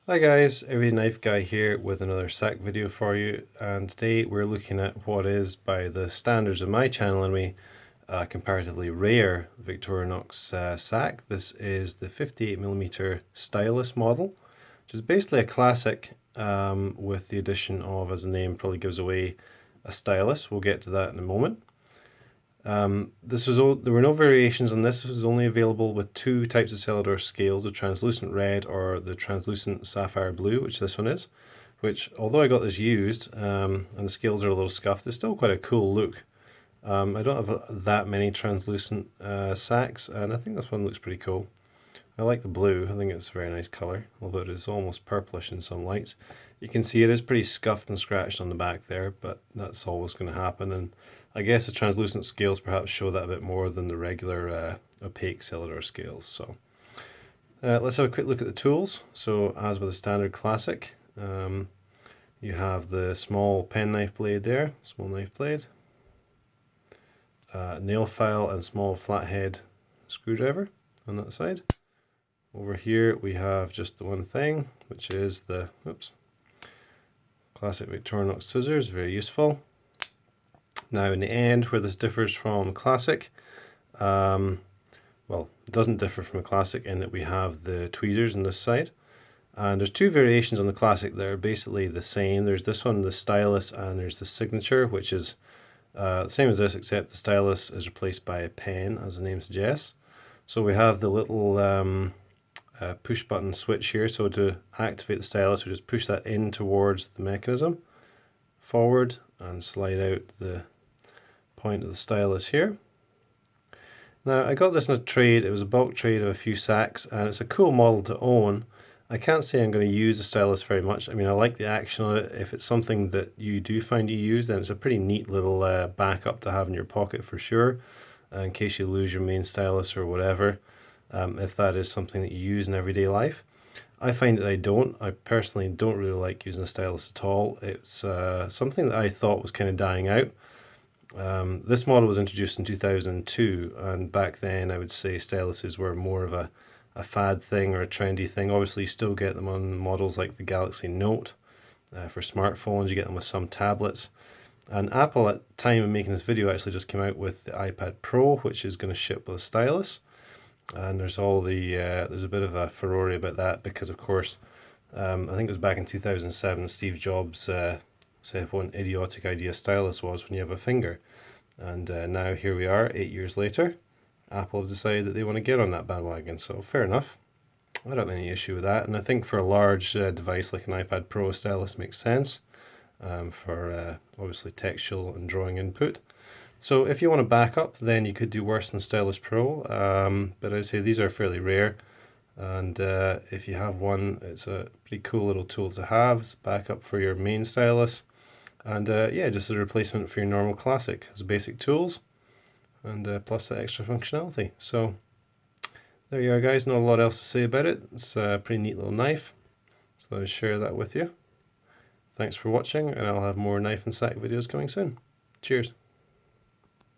Hi guys, Every Knife Guy here with another SAK video for you, and today we're looking at what is, by the standards of my channel anyway, comparatively rare Victorinox SAK. This is the 58mm Stylus model, which is basically a classic with the addition of, as the name probably gives away, a stylus. We'll get to that in a moment. There were no variations on this. This was only available with two types of Celador scales, the translucent red or the translucent sapphire blue, which this one is. Which, although I got this used and the scales are a little scuffed, it's still quite a cool look. I don't have that many translucent SAKs, and I think this one looks pretty cool. I like the blue. I think it's a very nice colour, although it is almost purplish in some lights. You can see it is pretty scuffed and scratched on the back there, but that's always going to happen, and I guess the translucent scales perhaps show that a bit more than the regular opaque Celador scales. So let's have a quick look at the tools. So as with a standard classic, you have the small penknife blade there, small knife blade, nail file and small flathead screwdriver on that side. Over here we have just the one thing, which is the classic Victorinox scissors, very useful. Now in the end, where this differs from classic, well, it doesn't differ from a classic in that we have the tweezers on this side. And there's two variations on the classic that are basically the same. There's this one, the stylus, and there's the signature, which is the same as this, except the stylus is replaced by a pen, as the name suggests. So we have the little push button switch here. So to activate the stylus, we just push that in towards the mechanism, forward, and slide out the point of the stylus here. Now I got this in a trade. It was a bulk trade of a few SAKs, and it's a cool model to own. I can't say I'm going to use the stylus very much. I mean, I like the action of it. If it's something that you do find you use, then it's a pretty neat little backup to have in your pocket for sure, in case you lose your main stylus or whatever, if that is something that you use in everyday life. I find that I don't. I personally don't really like using a stylus at all. It's something that I thought was kind of dying out. This model was introduced in 2002, and back then I would say styluses were more of a fad thing or a trendy thing. Obviously you still get them on models like the Galaxy Note for smartphones. You get them with some tablets. And Apple, at the time of making this video, actually just came out with the iPad Pro, which is going to ship with a stylus. And there's all the there's a bit of a furore about that because, of course, I think it was back in 2007 Steve Jobs said what an idiotic idea stylus was when you have a finger. And now here we are, 8 years later. Apple have decided that they want to get on that bandwagon, so fair enough. I don't have any issue with that, and I think for a large device like an iPad Pro, stylus makes sense for obviously textual and drawing input. So if you want to back up, then you could do worse than Stylus Pro, but I'd say these are fairly rare, and if you have one, it's a pretty cool little tool to have. It's a backup for your main stylus, and yeah, just a replacement for your normal classic as basic tools, and plus the extra functionality. So there you are guys, not a lot else to say about it. It's a pretty neat little knife, so I'll share that with you. Thanks for watching, and I'll have more knife and SAK videos coming soon. Cheers.